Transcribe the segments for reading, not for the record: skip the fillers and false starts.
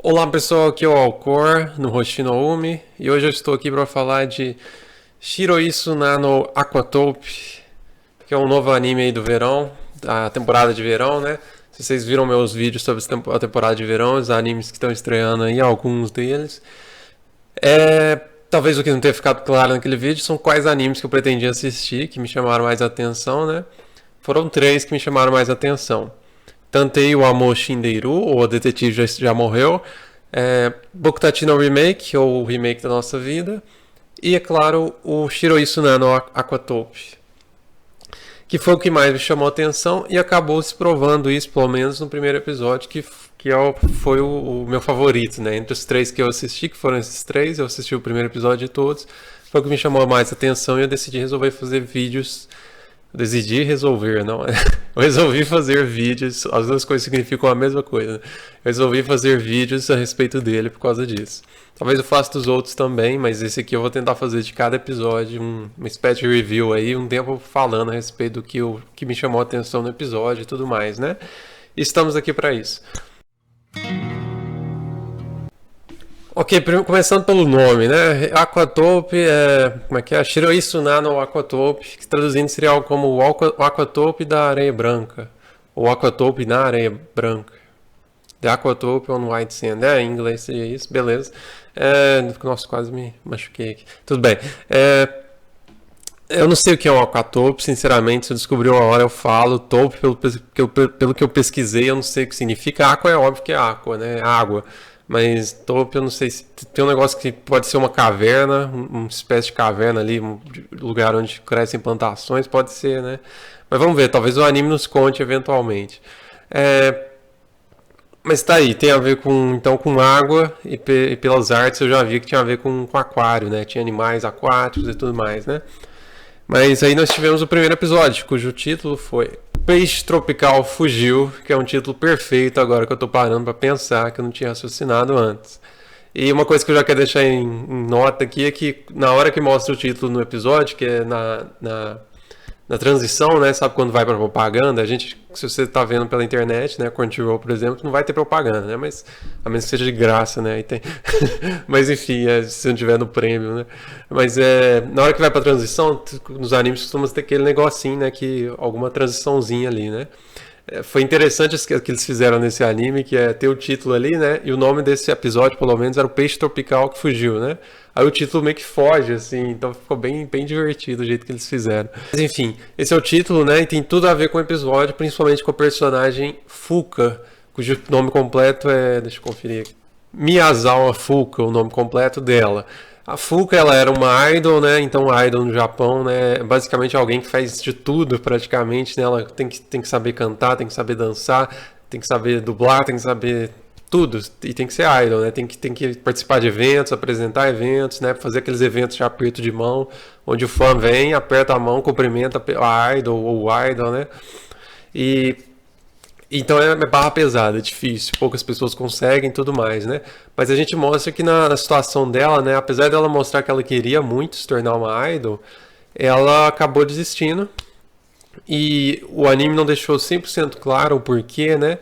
Olá pessoal, aqui é o Alcor no Hoshino Umi e hoje eu estou aqui para falar de Shiroisu Nano Aquatope, que é um novo anime aí do verão, da temporada de verão, né? Se vocês viram meus vídeos sobre a temporada de verão, os animes que estão estreando aí, alguns deles. Talvez o que não tenha ficado claro naquele vídeo são quais animes que eu pretendia assistir, que me chamaram mais atenção, né? Foram três que me chamaram mais atenção. Tantei o Amo Shinderu, ou O Detetive Já Morreu, Bokutachi no Remake, ou o remake da nossa vida, e, é claro, o Shiroisu Nano Aquatope, que foi o que mais me chamou a atenção e acabou se provando isso, pelo menos no primeiro episódio, foi o meu favorito, né? Entre os três que eu assisti, que foram esses três, eu assisti o primeiro episódio de todos, foi o que me chamou mais a atenção e eu decidi resolver fazer vídeos. Decidi resolver, não. Eu resolvi fazer vídeos, as duas coisas significam a mesma coisa. Eu resolvi fazer vídeos a respeito dele por causa disso. Talvez eu faça dos outros também, mas esse aqui eu vou tentar fazer de cada episódio uma espécie de review aí, um tempo falando a respeito do que me chamou a atenção no episódio e tudo mais, né? E estamos aqui para isso. Ok, começando pelo nome, né? Aquatope como é que é? Shiroisu Nano Aquatope, que traduzindo seria algo como o Aquatope da Areia Branca, ou Aquatope na Areia Branca. The Aquatope on White Sand. Em inglês seria isso, beleza. Nossa, quase me machuquei aqui. Tudo bem. Eu não sei o que é um aquatope, sinceramente, se eu descobrir uma hora eu falo. Tope, pelo que eu pesquisei, eu não sei o que significa. Aqua é óbvio que é aqua, né? Água. Mas tope, eu não sei se tem um negócio que pode ser uma caverna, uma espécie de caverna ali, um lugar onde crescem plantações, pode ser, né? Mas vamos ver, talvez o anime nos conte eventualmente. Mas tá aí, tem a ver com água e pelas artes eu já vi que tinha a ver com aquário, né? Tinha animais aquáticos e tudo mais, né? Mas aí nós tivemos o primeiro episódio, cujo título foi Peixe Tropical Fugiu, que é um título perfeito agora que eu tô parando pra pensar, que eu não tinha raciocinado antes. E uma coisa que eu já quero deixar em nota aqui é que na hora que mostra o título no episódio, que é na transição, né? Sabe quando vai pra propaganda? A gente, se você tá vendo pela internet, né? Crunchyroll, por exemplo, não vai ter propaganda, né? Mas a menos que seja de graça, né? Aí tem. Mas enfim, se não tiver no prêmio, né? Mas na hora que vai pra transição, nos animes costuma ter aquele negocinho, né? Que alguma transiçãozinha ali, né? Foi interessante o que eles fizeram nesse anime, que é ter o título ali, né? E o nome desse episódio, pelo menos, era o Peixe Tropical que Fugiu, né? Aí o título meio que foge, assim, então ficou bem, bem divertido o jeito que eles fizeram. Mas enfim, esse é o título, né? E tem tudo a ver com o episódio, principalmente com a personagem Fuka, cujo nome completo deixa eu conferir aqui. Miyazawa Fuka, o nome completo dela. A Fuka, ela era uma idol, né? Então, idol no Japão, né? É basicamente alguém que faz de tudo, praticamente, né? Ela tem que saber cantar, tem que saber dançar, tem que saber dublar, tem que saber tudo. E tem que ser idol, né? Tem que participar de eventos, apresentar eventos, né? Fazer aqueles eventos de aperto de mão, onde o fã vem, aperta a mão, cumprimenta a idol ou o idol, né? Então é barra pesada, é difícil, poucas pessoas conseguem e tudo mais, né? Mas a gente mostra que na situação dela, né? Apesar dela mostrar que ela queria muito se tornar uma idol, ela acabou desistindo. E o anime não deixou 100% claro o porquê, né?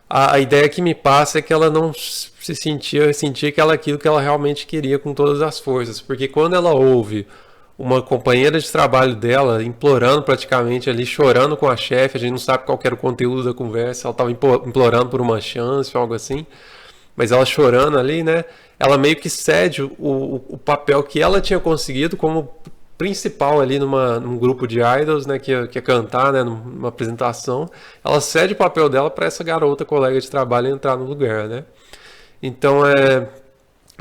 A ideia que me passa é que ela não sentia que ela aquilo que ela realmente queria com todas as forças. Porque quando ela ouve uma companheira de trabalho dela implorando praticamente ali, chorando com a chefe, a gente não sabe qual era o conteúdo da conversa, ela estava implorando por uma chance ou algo assim, mas ela chorando ali, né, ela meio que cede o papel que ela tinha conseguido como principal ali num grupo de idols, né, que ia cantar, né, numa apresentação, ela cede o papel dela para essa garota colega de trabalho entrar no lugar, né. Então é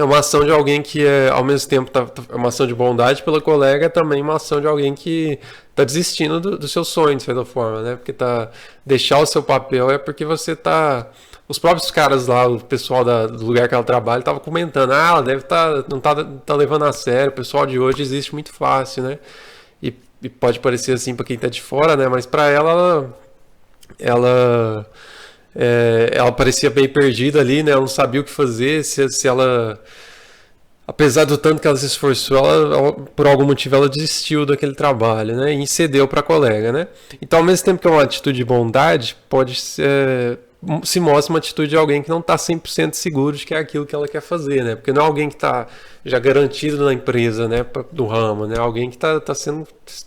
uma ação de alguém que ao mesmo tempo é uma ação de bondade pela colega, é também uma ação de alguém que está desistindo do seu sonho, de certa forma, né? Porque deixar o seu papel é porque você tá. Os próprios caras lá, o pessoal do lugar que ela trabalha, estavam comentando, ela deve não tá levando a sério, o pessoal de hoje existe muito fácil, né? E pode parecer assim para quem está de fora, né? Mas para ela parecia bem perdida ali, né? Ela não sabia o que fazer, se ela... Apesar do tanto que ela se esforçou, por algum motivo ela desistiu daquele trabalho, né? E cedeu para a colega, né? Então, ao mesmo tempo que é uma atitude de bondade, pode ser se mostra uma atitude de alguém que não está 100% seguro de que é aquilo que ela quer fazer, né? Porque não é alguém que está já garantido na empresa, né, do ramo, né? Alguém que está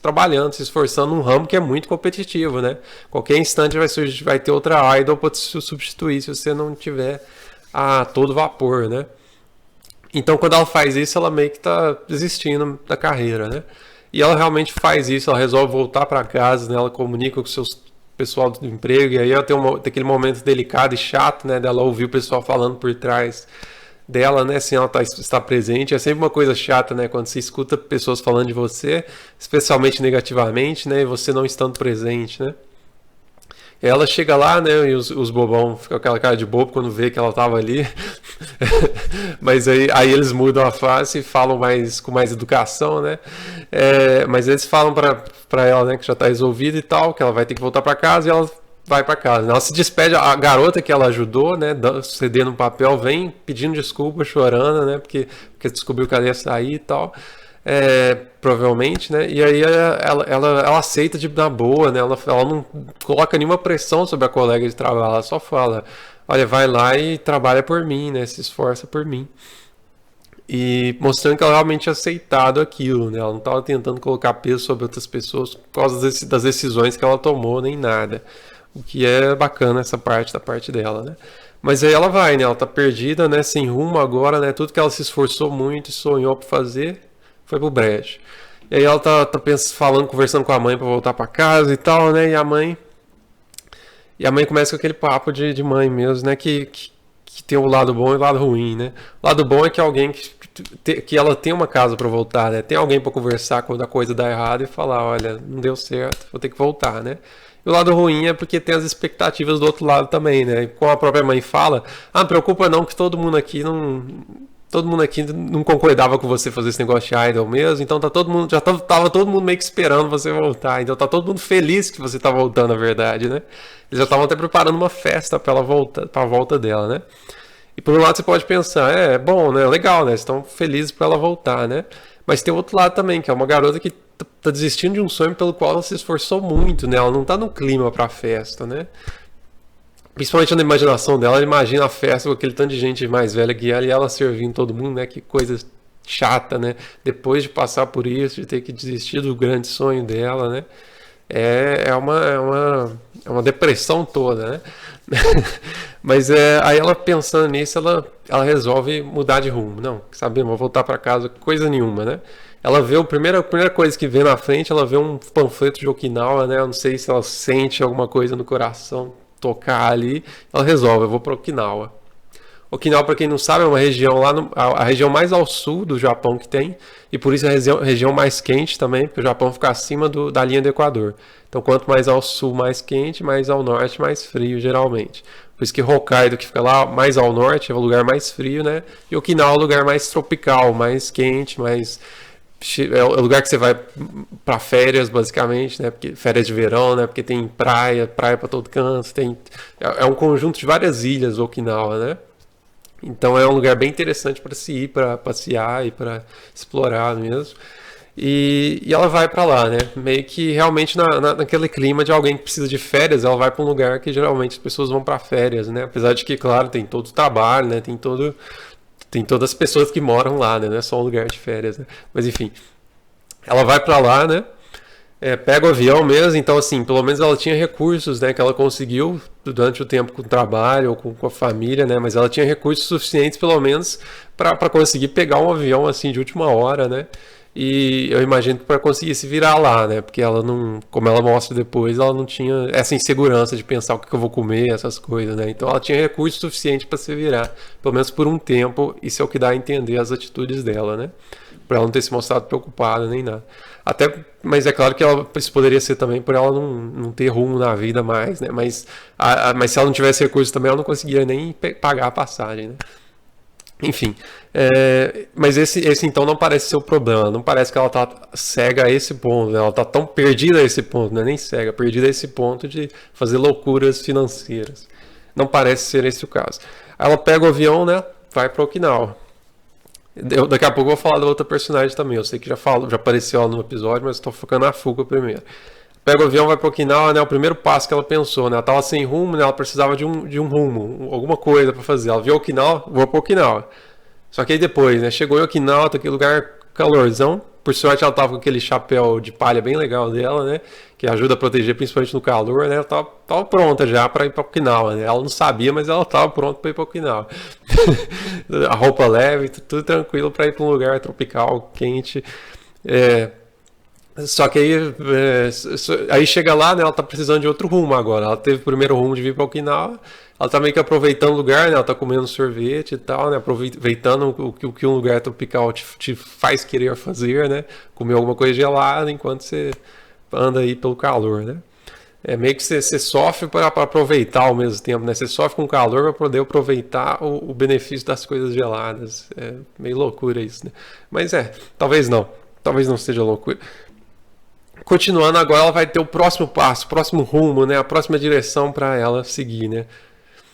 trabalhando, se esforçando num ramo que é muito competitivo, né? Qualquer instante vai ter outra idol para te substituir se você não tiver a todo vapor, né? Então, quando ela faz isso, ela meio que está desistindo da carreira, né? E ela realmente faz isso, ela resolve voltar para casa, né? Ela comunica com o seu pessoal do emprego, e aí ela tem aquele momento delicado e chato, né? Dela ouvir o pessoal falando por trás dela, né? Sem ela estar presente. É sempre uma coisa chata, né? Quando você escuta pessoas falando de você, especialmente negativamente, né? E você não estando presente, né? Ela chega lá, né, e os bobão ficam com aquela cara de bobo quando vê que ela tava ali. Mas aí eles mudam a face e falam com mais educação, né? Mas eles falam pra ela, né, que já tá resolvido e tal, que ela vai ter que voltar pra casa e ela vai pra casa. Ela se despede, a garota que ela ajudou, né, cedendo um papel, vem pedindo desculpa, chorando, né, porque descobriu que ela ia sair e tal. Provavelmente, né? E aí ela aceita na boa, né? Ela não coloca nenhuma pressão sobre a colega de trabalho, ela só fala: olha, vai lá e trabalha por mim, né? Se esforça por mim. E mostrando que ela realmente tinha aceitado aquilo, né? Ela não estava tentando colocar peso sobre outras pessoas por causa das decisões que ela tomou, nem nada. O que é bacana essa parte da parte dela, né? Mas aí ela vai, né? Ela tá perdida, né? Sem rumo agora, né? Tudo que ela se esforçou muito e sonhou para fazer foi pro brejo. E aí ela tá conversando com a mãe pra voltar pra casa e tal, né? E a mãe começa com aquele papo de mãe mesmo, né? Que tem o lado bom e o lado ruim, né? O lado bom é que alguém que ela tem uma casa pra voltar, né? Tem alguém pra conversar quando a coisa dá errado e falar: olha, não deu certo, vou ter que voltar, né? E o lado ruim é porque tem as expectativas do outro lado também, né? Como a própria mãe fala: não preocupa não, que todo mundo aqui não concordava com você fazer esse negócio de idol mesmo, então tava todo mundo meio que esperando você voltar, então tá todo mundo feliz que você tá voltando, na verdade, né? Eles já estavam até preparando uma festa pra ela voltar, pra volta dela, né? E por um lado você pode pensar: é bom, né? Legal, né? Estão felizes pra ela voltar, né? Mas tem outro lado também, que é uma garota que tá desistindo de um sonho pelo qual ela se esforçou muito, né? Ela não tá no clima pra festa, né? Principalmente na imaginação dela, ela imagina a festa com aquele tanto de gente mais velha que ela e ela servindo todo mundo, né? Que coisa chata, né? Depois de passar por isso, de ter que desistir do grande sonho dela, né? É uma depressão toda, né? Mas aí ela pensando nisso, ela resolve mudar de rumo. Não, sabe, vou voltar para casa, coisa nenhuma, né? Ela vê a primeira coisa que vê na frente, ela vê um panfleto de Okinawa, né? Eu não sei se ela sente alguma coisa no coração tocar ali, ela resolve: eu vou para Okinawa. Okinawa, para quem não sabe, é uma região a região mais ao sul do Japão que tem, e por isso é a região mais quente também, porque o Japão fica acima da linha do Equador. Então, quanto mais ao sul, mais quente, mais ao norte, mais frio, geralmente. Por isso que Hokkaido, que fica lá mais ao norte, é o lugar mais frio, né? E Okinawa é o lugar mais tropical, mais quente, é o lugar que você vai para férias, basicamente, né? Porque férias de verão, né? Porque tem praia para todo canto, é um conjunto de várias ilhas, Okinawa, né? Então é um lugar bem interessante para se ir, para passear e para explorar mesmo. E ela vai para lá, né? Meio que realmente naquele clima de alguém que precisa de férias, ela vai para um lugar que geralmente as pessoas vão para férias, né? Apesar de que, claro, tem todo o trabalho, né? Tem todas as pessoas que moram lá, né? Não é só um lugar de férias, né? Mas enfim, ela vai para lá, né? Pega o avião mesmo, então assim, pelo menos ela tinha recursos, né? Que ela conseguiu durante o tempo com o trabalho ou com a família, né? Mas ela tinha recursos suficientes, pelo menos, para conseguir pegar um avião assim de última hora, né? E eu imagino que para conseguir se virar lá, né? Porque ela não, como ela mostra depois, ela não tinha essa insegurança de pensar o que eu vou comer, essas coisas, né? Então ela tinha recurso suficiente para se virar, pelo menos por um tempo. Isso é o que dá a entender as atitudes dela, né? Por ela não ter se mostrado preocupada nem nada. Mas é claro que isso poderia ser também por ela não ter rumo na vida mais, né? Mas se ela não tivesse recurso também, ela não conseguiria nem pagar a passagem, né? Enfim, mas esse então não parece ser o problema. Não parece que ela tá cega a esse ponto, né? Ela tá tão perdida a esse ponto, não é nem cega, perdida a esse ponto de fazer loucuras financeiras. Não parece ser esse o caso. Aí ela pega o avião, né? Vai para Okinawa. Daqui a pouco eu vou falar da outra personagem também. Eu sei que já apareceu ela no episódio, mas estou focando na Fuka primeiro. pega o avião, vai para Okinawa, né? O primeiro passo que ela pensou, né? Ela tava sem rumo, né? Ela precisava de um rumo, alguma coisa para fazer. Ela viu Okinawa, vou para Okinawa. Só que aí depois, né? Chegou em Okinawa, tá aquele lugar calorzão. Por sorte ela tava com aquele chapéu de palha bem legal dela, né? Que ajuda a proteger principalmente no calor, né? Ela tava pronta já para ir para Okinawa, né? Ela não sabia, mas ela tava pronta para ir para Okinawa. A roupa leve, tudo tranquilo para ir para um lugar tropical, quente. Só que aí chega lá, né? Ela tá precisando de outro rumo agora. Ela teve o primeiro rumo de vir para Okinawa. Ela tá meio que aproveitando o lugar, né? Ela tá comendo sorvete e tal, né? Aproveitando o que um lugar tropical te faz querer fazer, né? Comer alguma coisa gelada enquanto você anda aí pelo calor, né? É meio que você sofre para aproveitar ao mesmo tempo, né? Você sofre com calor para poder aproveitar o benefício das coisas geladas. É meio loucura isso, né? Mas talvez não. Talvez não seja loucura. Continuando agora, ela vai ter o próximo passo, o próximo rumo, né? A próxima direção para ela seguir, né?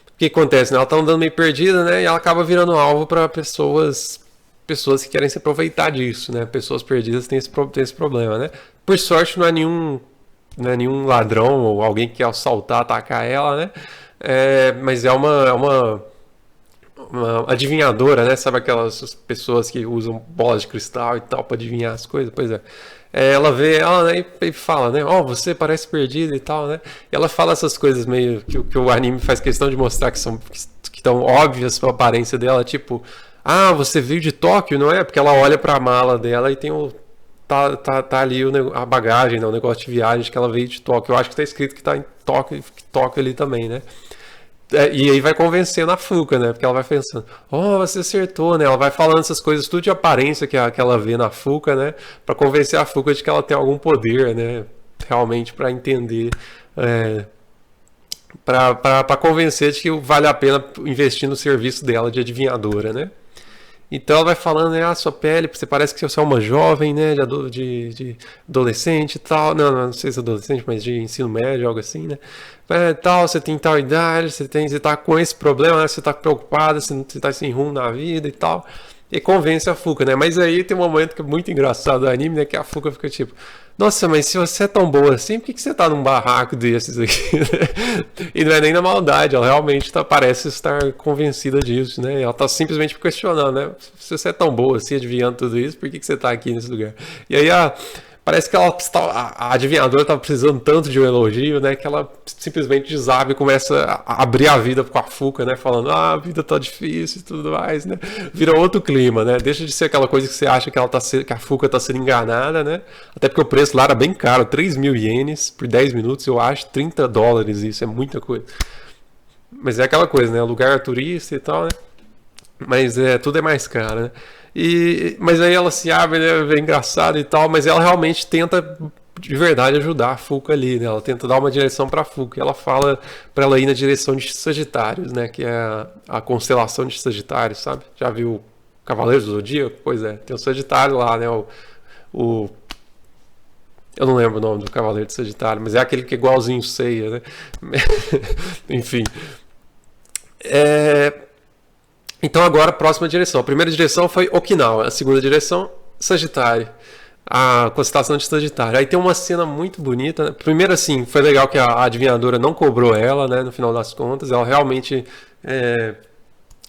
O que acontece, né? Ela tá andando meio perdida, né? E ela acaba virando alvo para pessoas que querem se aproveitar disso, né? Pessoas perdidas têm esse problema, né? Por sorte, não é nenhum ladrão ou alguém que quer assaltar, atacar ela, né? Mas é uma adivinhadora, né? Sabe aquelas pessoas que usam bolas de cristal e tal para adivinhar as coisas? Pois é. Ela vê ela, né, e fala, né? Ó, você parece perdida e tal, né? E ela fala essas coisas meio que o anime faz questão de mostrar que estão óbvias pela aparência dela, tipo, ah, você veio de Tóquio, não é? Porque ela olha pra mala dela e tem tá ali a bagagem, né? O negócio de viagem que ela veio de Tóquio. Eu acho que tá escrito que tá em Tóquio ali também, né? E aí vai convencendo a Fuka, né? Porque ela vai pensando, oh, você acertou, né? Ela vai falando essas coisas, tudo de aparência que ela vê na Fuka, né? Pra convencer a Fuka de que ela tem algum poder, né? Realmente pra entender, pra convencer de que vale a pena investir no serviço dela de adivinhadora, né? Então ela vai falando, né, sua pele, você parece que você é uma jovem, né, de adolescente e tal, não sei se é adolescente, mas de ensino médio, algo assim, né, tal, você tem tal idade, você tá com esse problema, né, você tá preocupada, você tá sem rumo na vida e tal, e convence a Fuka, né, mas aí tem um momento que é muito engraçado do anime, né, que a Fuka fica tipo, nossa, mas se você é tão boa assim, por que você tá num barraco desses aqui? E não é nem na maldade, ela realmente parece estar convencida disso, né? Ela tá simplesmente questionando, né? Se você é tão boa assim, adivinhando tudo isso, por que você tá aqui nesse lugar? E aí parece que a adivinhadora estava precisando tanto de um elogio, né? Que ela simplesmente desabe e começa a abrir a vida com a Fuka, né? Falando, a vida tá difícil e tudo mais, né? Vira outro clima, né? Deixa de ser aquela coisa que você acha que que a Fuka tá sendo enganada, né? Até porque o preço lá era bem caro, 3.000 ienes por 10 minutos, eu acho, $30, isso é muita coisa. Mas é aquela coisa, né? Lugar turista e tal, né? Mas tudo é mais caro, né? Mas aí ela se abre, né? É engraçado e tal, mas ela realmente tenta de verdade ajudar a Fuka ali, né? Ela tenta dar uma direção para a Fuka. Ela fala para ela ir na direção de Sagitários, né? Que é a constelação de Sagitários, sabe? Já viu Cavaleiros do Zodíaco? Pois é, tem o Sagitário lá, né? Eu não lembro o nome do Cavaleiro de Sagitário, mas é aquele que é igualzinho o Seiya, né? Enfim. Então agora a próxima direção. A primeira direção foi Okinawa, a segunda direção, Sagitário. A constelação de Sagitário. Aí tem uma cena muito bonita, né? Primeiro assim, foi legal que a adivinhadora não cobrou ela, né? No final das contas, ela realmente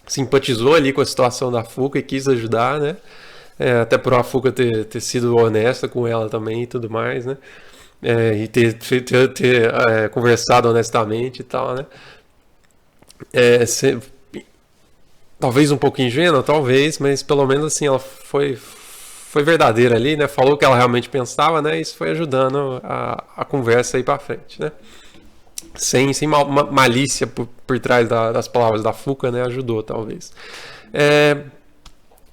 simpatizou ali com a situação da Fuka e quis ajudar, né? Até por a Fuka ter sido honesta com ela também e tudo mais, né? E ter conversado honestamente e tal, né? Talvez um pouco ingênua, talvez, mas pelo menos assim, ela foi verdadeira ali, né? Falou o que ela realmente pensava, né? Isso foi ajudando a conversa aí pra frente, né? Sem malícia por trás das palavras da Fuka, né? Ajudou, talvez.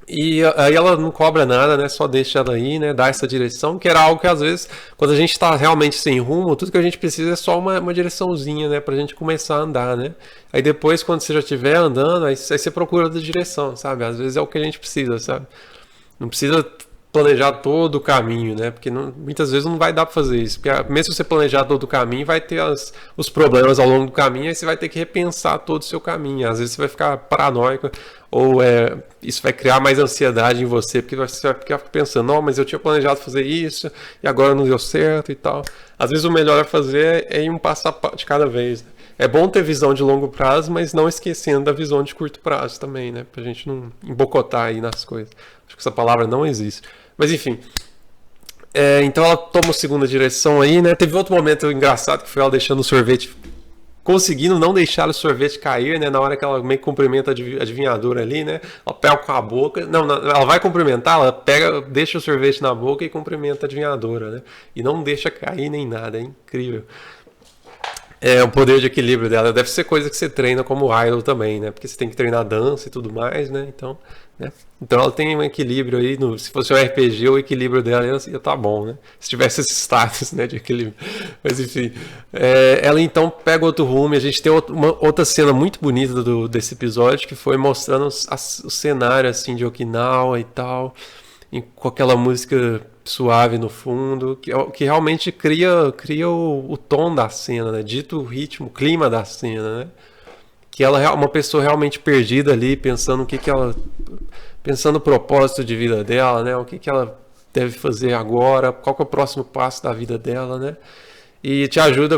E aí ela não cobra nada, né? Só deixa ela aí, né? Dá essa direção, que era algo que às vezes, quando a gente está realmente sem rumo, tudo que a gente precisa é só uma direçãozinha, né? Pra gente começar a andar, né? Aí depois, quando você já estiver andando, aí você procura outra direção, sabe? Às vezes é o que a gente precisa, sabe? Não precisa planejar todo o caminho, né? Porque muitas vezes não vai dar para fazer isso. Porque mesmo se você planejar todo o caminho, vai ter os problemas ao longo do caminho, aí você vai ter que repensar todo o seu caminho. Às vezes você vai ficar paranoico, ou isso vai criar mais ansiedade em você, porque você vai ficar pensando, não, mas eu tinha planejado fazer isso, e agora não deu certo e tal. Às vezes o melhor a fazer é ir um passo de cada vez, né? É bom ter visão de longo prazo, mas não esquecendo da visão de curto prazo também, né? Pra gente não embocotar aí nas coisas. Acho que essa palavra não existe. Mas enfim. Então ela toma a segunda direção aí, né? Teve outro momento engraçado que foi ela deixando o sorvete, conseguindo não deixar o sorvete cair, né? Na hora que ela meio que cumprimenta a adivinhadora ali, né? Ela pega com a boca. Não, ela vai cumprimentar, ela pega, deixa o sorvete na boca e cumprimenta a adivinhadora, né? E não deixa cair nem nada, é incrível. O poder de equilíbrio dela deve ser coisa que você treina como idol também, né? Porque você tem que treinar dança e tudo mais, né? Então ela tem um equilíbrio aí. Se fosse um RPG, o equilíbrio dela ia estar bom, né? Se tivesse esse status, né, de equilíbrio. Mas enfim, ela então pega outro rumo. E a gente tem outra cena muito bonita desse episódio, que foi mostrando o cenário assim, de Okinawa e tal, com aquela música suave no fundo, que realmente cria o tom da cena, né? Dito o ritmo, o clima da cena, né? Que ela é uma pessoa realmente perdida ali, pensando pensando o propósito de vida dela, né? O que ela deve fazer agora, qual que é o próximo passo da vida dela, né? E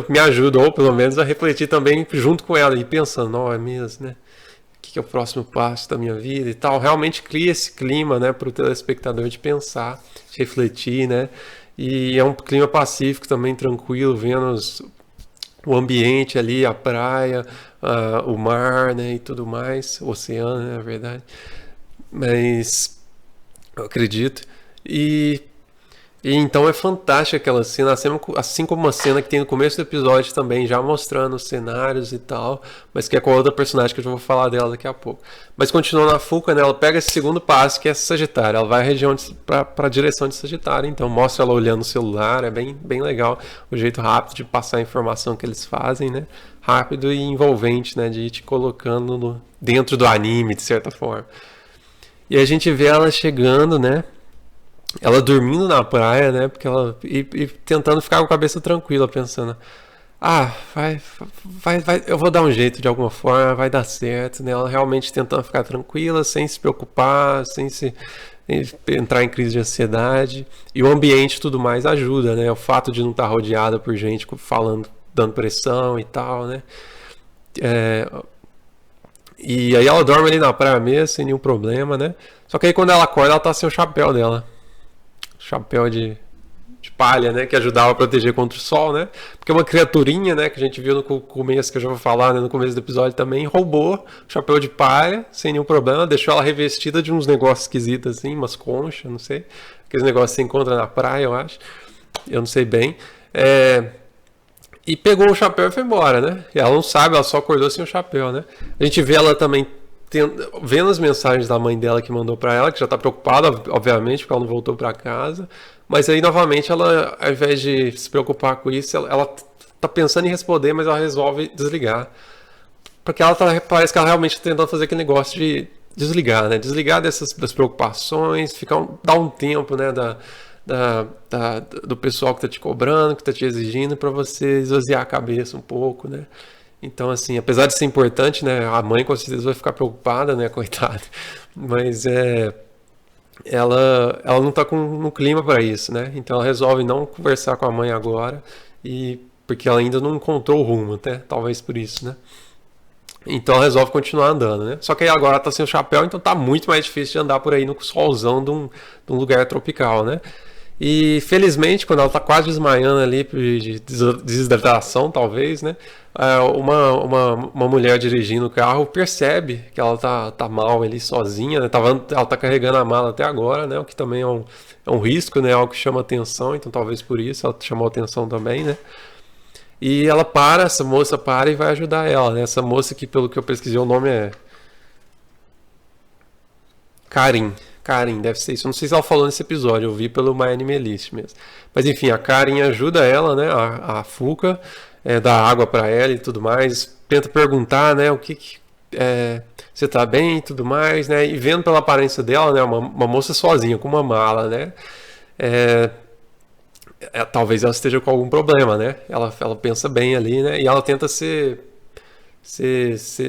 me ajuda, ou pelo menos a refletir também junto com ela e pensando, não, é mesmo, né? O que é o próximo passo da minha vida e tal. Realmente cria esse clima, né, para o telespectador de pensar, de refletir, né? E é um clima pacífico também, tranquilo, vendo o ambiente ali, a praia, o mar, né, e tudo mais, o oceano, né, na verdade. Mas eu acredito. E então é fantástica aquela cena, assim como uma cena que tem no começo do episódio também, já mostrando os cenários e tal, mas que é com a outra personagem que eu já vou falar dela daqui a pouco. Mas continuando a Fuka, né, ela pega esse segundo passo, que é Sagitário, ela vai para a direção de Sagitário, então mostra ela olhando o celular, é bem, bem legal o jeito rápido de passar a informação que eles fazem, né, rápido e envolvente, né, de ir te colocando dentro do anime, de certa forma. E a gente vê ela chegando, né, ela dormindo na praia, né? Porque e tentando ficar com a cabeça tranquila, pensando, vai, eu vou dar um jeito de alguma forma, vai dar certo, né? Ela realmente tentando ficar tranquila, sem se preocupar, sem entrar em crise de ansiedade. E o ambiente e tudo mais ajuda, né? O fato de não estar rodeada por gente falando, dando pressão e tal, né? E aí ela dorme ali na praia mesmo, sem nenhum problema, né? Só que aí quando ela acorda, ela tá sem o chapéu dela. Chapéu de palha, né, que ajudava a proteger contra o sol, né, porque uma criaturinha, né, que a gente viu no começo, que eu já vou falar, né, no começo do episódio também, roubou o chapéu de palha, sem nenhum problema, deixou ela revestida de uns negócios esquisitos assim, umas conchas, não sei, aqueles negócios que você encontra na praia, eu acho, eu não sei bem, e pegou o chapéu e foi embora, né, e ela não sabe, ela só acordou sem o chapéu, né, a gente vê ela também vendo as mensagens da mãe dela que mandou para ela, que já está preocupada, obviamente, porque ela não voltou para casa. Mas aí, novamente, ela, ao invés de se preocupar com isso, ela tá pensando em responder, mas ela resolve desligar. Porque parece que ela realmente está tentando fazer aquele negócio de desligar, né? Desligar das preocupações, dar um tempo, né? Do pessoal que está te cobrando, que está te exigindo, para você esvaziar a cabeça um pouco, né? Então, assim, apesar de ser importante, né, a mãe com certeza vai ficar preocupada, né, coitada, mas ela não está no clima para isso, né, então ela resolve não conversar com a mãe agora, porque ela ainda não encontrou o rumo, até, talvez por isso, né. Então ela resolve continuar andando, né, só que aí agora ela tá sem o chapéu, então tá muito mais difícil de andar por aí no solzão de um lugar tropical, né. E felizmente, quando ela está quase desmaiando ali de desidratação, talvez, né? Uma mulher dirigindo o carro percebe que ela tá mal ali sozinha, né? Ela tá carregando a mala até agora, né? O que também é um risco, né? Algo que chama atenção, então talvez por isso ela chamou atenção também, né? E essa moça para e vai ajudar ela, né? Essa moça que, pelo que eu pesquisei, o nome é Karin, deve ser isso. Eu não sei se ela falou nesse episódio, eu vi pelo My Anime List mesmo. Mas enfim, a Karin ajuda ela, né? A Fuka, dá água para ela e tudo mais. Tenta perguntar, né? você tá bem e tudo mais, né? E vendo pela aparência dela, né? Uma moça sozinha, com uma mala, né? É, talvez ela esteja com algum problema, né? Ela pensa bem ali, né? E ela tenta ser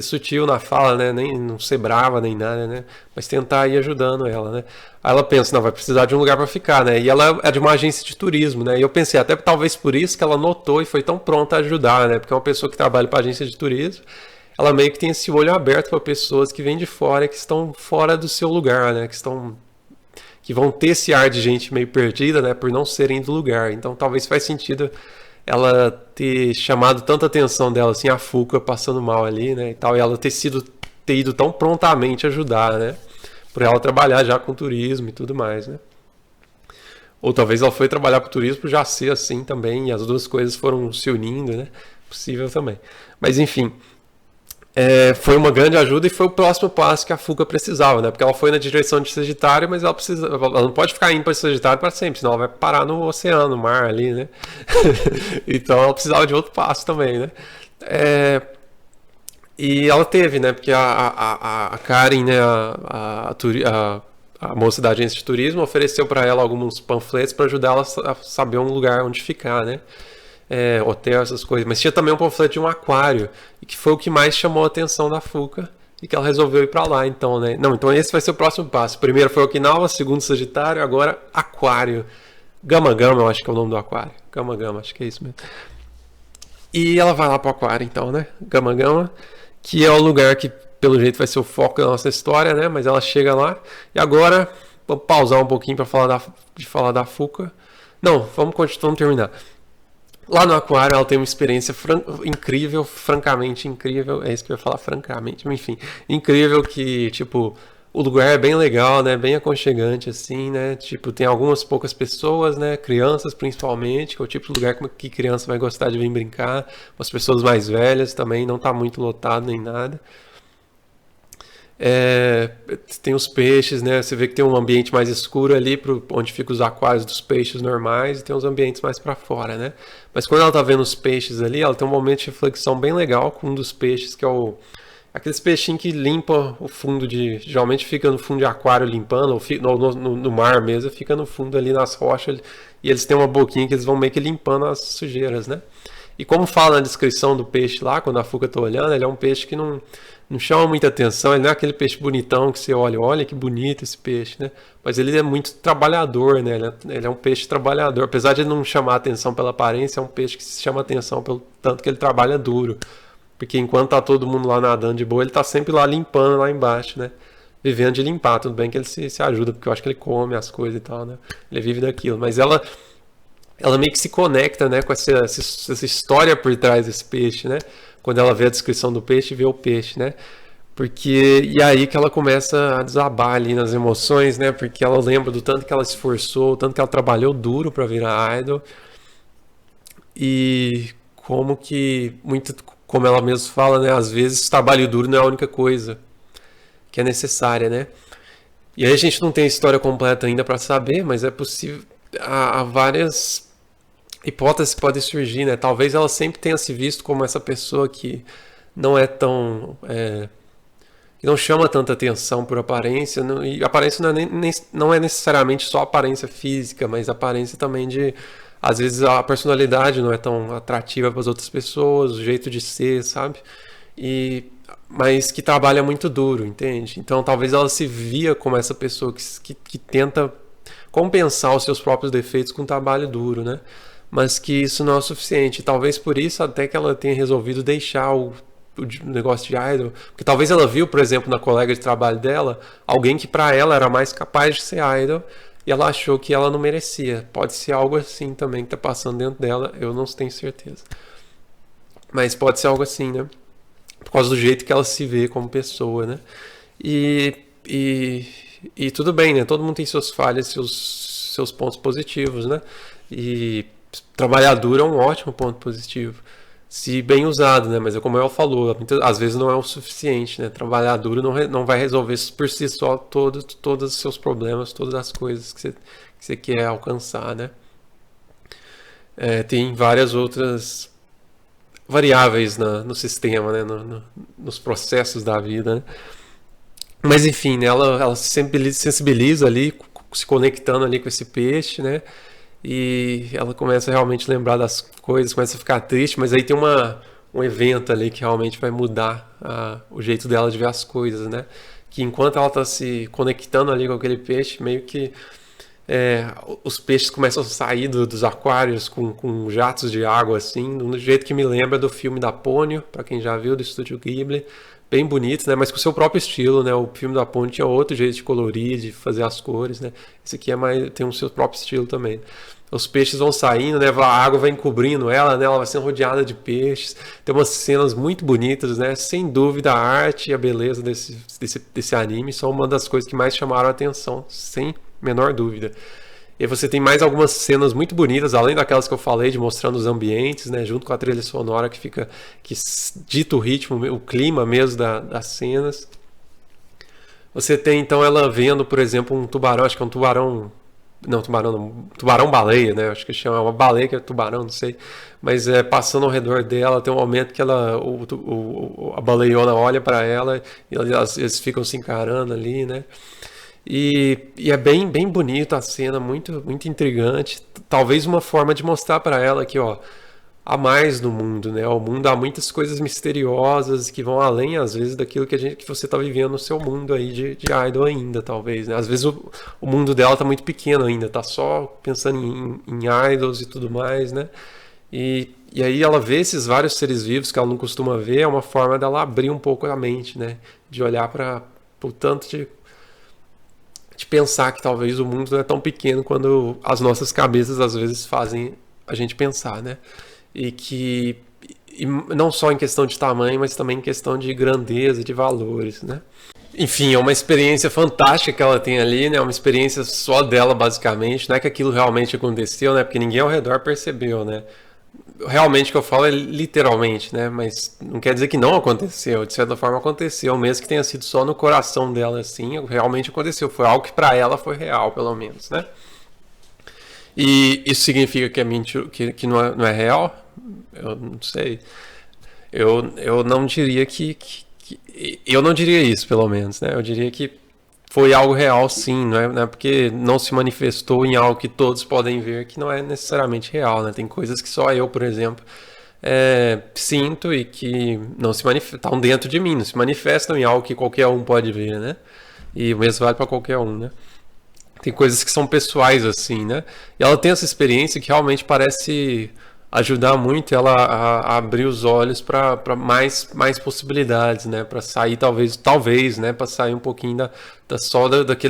sutil na fala, né? Nem não ser brava nem nada, né? Mas tentar ir ajudando ela, né? Aí ela pensa, não, vai precisar de um lugar para ficar, né? E ela é de uma agência de turismo, né? E eu pensei, até talvez por isso que ela notou e foi tão pronta a ajudar, né? Porque é uma pessoa que trabalha para agência de turismo, ela meio que tem esse olho aberto para pessoas que vêm de fora, que estão fora do seu lugar, né? Que vão ter esse ar de gente meio perdida, né? Por não serem do lugar. Então talvez faz sentido ela ter chamado tanta atenção dela, assim, a Fuca passando mal ali, né, e tal, e ela ter ido tão prontamente ajudar, né, por ela trabalhar já com turismo e tudo mais, né. Ou talvez ela foi trabalhar com turismo por já ser assim também, e as duas coisas foram se unindo, né, possível também. Mas enfim, foi uma grande ajuda e foi o próximo passo que a Fuca precisava, né? Porque ela foi na direção de Sagitário, mas ela não pode ficar indo para Sagitário para sempre, senão ela vai parar no oceano, no mar ali, né? Então ela precisava de outro passo também, né? E ela teve, né? Porque a Karen, né? A moça da agência de turismo ofereceu para ela alguns panfletos para ajudar ela a saber um lugar onde ficar, né? Hotel, essas coisas. Mas tinha também um panfleto de um aquário, e que foi o que mais chamou a atenção da Fuca, e que ela resolveu ir para lá, então, né? Não, então esse vai ser o próximo passo. Primeiro foi Okinawa, segundo Sagitário, agora aquário. Gama Gama, eu acho que é o nome do aquário. Gama Gama, acho que é isso mesmo. E ela vai lá pro aquário, então, né? Gama Gama, que é o lugar que, pelo jeito, vai ser o foco da nossa história, né? Mas ela chega lá. E agora, vamos pausar um pouquinho para falar da Fuca. Não, vamos terminar. Lá no aquário ela tem uma experiência incrível, francamente incrível, é isso que eu ia falar, francamente, mas enfim, incrível que, tipo, o lugar é bem legal, né, bem aconchegante, assim, né, tipo, tem algumas poucas pessoas, né, crianças principalmente, que é o tipo de lugar que criança vai gostar de vir brincar, as pessoas mais velhas também, não tá muito lotado nem nada. Tem os peixes, né? Você vê que tem um ambiente mais escuro ali, onde ficam os aquários dos peixes normais, e tem uns ambientes mais para fora, né? Mas quando ela tá vendo os peixes ali, ela tem um momento de reflexão bem legal com um dos peixes, que é aqueles peixinhos que limpam o fundo geralmente fica no fundo de aquário limpando, ou no mar mesmo, fica no fundo ali nas rochas, e eles têm uma boquinha que eles vão meio que limpando as sujeiras, né? E como fala na descrição do peixe lá, quando a Fuca tá olhando, ele é um peixe que não chama muita atenção, ele não é aquele peixe bonitão que você olha que bonito esse peixe, né? Mas ele é muito trabalhador, né? Ele é um peixe trabalhador. Apesar de ele não chamar atenção pela aparência, é um peixe que se chama atenção pelo tanto que ele trabalha duro. Porque enquanto tá todo mundo lá nadando de boa, ele tá sempre lá limpando lá embaixo, né? Vivendo de limpar. Tudo bem que ele se ajuda, porque eu acho que ele come as coisas e tal, né? Ele vive daquilo. Mas ela meio que se conecta, né, com essa história por trás desse peixe, né? Quando ela vê a descrição do peixe, vê o peixe, né? E aí que ela começa a desabar ali nas emoções, né? Porque ela lembra do tanto que ela se esforçou, o tanto que ela trabalhou duro para virar idol. E como ela mesma fala, né? Às vezes trabalho duro não é a única coisa que é necessária, né? E aí a gente não tem a história completa ainda para saber, mas é possível. Há várias hipóteses que podem surgir, né? Talvez ela sempre tenha se visto como essa pessoa que não é tão. Que não chama tanta atenção por aparência. E aparência não é necessariamente só aparência física, mas aparência também de. Às vezes a personalidade não é tão atrativa para as outras pessoas, o jeito de ser, sabe? Mas que trabalha muito duro, entende? Então talvez ela se via como essa pessoa que tenta compensar os seus próprios defeitos com trabalho duro, né? Mas que isso não é o suficiente. Talvez por isso até que ela tenha resolvido deixar o negócio de idol. Porque talvez ela viu, por exemplo, na colega de trabalho dela, alguém que para ela era mais capaz de ser idol, e ela achou que ela não merecia. Pode ser algo assim também que tá passando dentro dela, eu não tenho certeza. Mas pode ser algo assim, né? Por causa do jeito que ela se vê como pessoa, né? E tudo bem, né? Todo mundo tem suas falhas, seus pontos positivos, né? E trabalhar duro é um ótimo ponto positivo, se bem usado, né? Mas como ela falou, às vezes não é o suficiente, né? Trabalhar duro não vai resolver por si só todos os seus problemas, todas as coisas que você quer alcançar, né? Tem várias outras variáveis no sistema, né? Nos processos da vida, né? Mas enfim, né? Ela se sensibiliza ali, se conectando ali com esse peixe, né? E ela começa a realmente lembrar das coisas, começa a ficar triste, mas aí tem um evento ali que realmente vai mudar o jeito dela de ver as coisas, né? Que enquanto ela está se conectando ali com aquele peixe, meio que os peixes começam a sair dos aquários com jatos de água, assim, do jeito que me lembra do filme da Ponyo, para quem já viu, do Estúdio Ghibli. Bem bonito, né? Mas com o seu próprio estilo, né? O filme da Ponyo tinha outro jeito de colorir, de fazer as cores, né? Esse aqui tem o seu próprio estilo também. Os peixes vão saindo, né? A água vai encobrindo ela, né? Ela vai sendo rodeada de peixes. Tem umas cenas muito bonitas, né? Sem dúvida, a arte e a beleza desse anime são uma das coisas que mais chamaram a atenção, sem menor dúvida. E você tem mais algumas cenas muito bonitas, além daquelas que eu falei, de mostrando os ambientes, né, junto com a trilha sonora que dita o ritmo, o clima mesmo das cenas. Você tem então ela vendo, por exemplo, um tubarão, acho que é um tubarão, não, tubarão-baleia, né, acho que chama uma baleia que é tubarão, não sei, mas passando ao redor dela, tem um momento que a baleiona olha para ela e eles ficam se encarando ali, né. E é bem, bem bonito a cena, muito, muito intrigante. Talvez uma forma de mostrar para ela que, ó, há mais no mundo, né? O mundo há muitas coisas misteriosas que vão além, às vezes, daquilo que você está vivendo no seu mundo aí de idol ainda, talvez, né? Às vezes o mundo dela tá muito pequeno ainda, tá só pensando em idols e tudo mais, né? E aí ela vê esses vários seres vivos que ela não costuma ver, é uma forma dela abrir um pouco a mente, né? De olhar para o tanto de pensar que talvez o mundo não é tão pequeno quando as nossas cabeças às vezes fazem a gente pensar, né? E não só em questão de tamanho, mas também em questão de grandeza, de valores, né? Enfim, é uma experiência fantástica que ela tem ali, né? Uma experiência só dela, basicamente. Não é que aquilo realmente aconteceu, né? Porque ninguém ao redor percebeu, né? Realmente o que eu falo é literalmente, né? Mas não quer dizer que não aconteceu. De certa forma aconteceu, mesmo que tenha sido só no coração dela, assim. Realmente aconteceu. Foi algo que pra ela foi real, pelo menos, né? E isso significa que é mentira, que não é real? Eu não sei. Eu não diria eu não diria isso, pelo menos, né? Eu diria que foi algo real, sim, não é porque não se manifestou em algo que todos podem ver que não é necessariamente real, né? Tem coisas que só eu, por exemplo, sinto e que não se manifestam, estão dentro de mim, não se manifestam em algo que qualquer um pode ver, né? E o mesmo vale para qualquer um, né? Tem coisas que são pessoais, assim, né? E ela tem essa experiência que realmente parece ajudar muito ela a abrir os olhos para mais possibilidades, né? Para sair, talvez, né? Para sair um pouquinho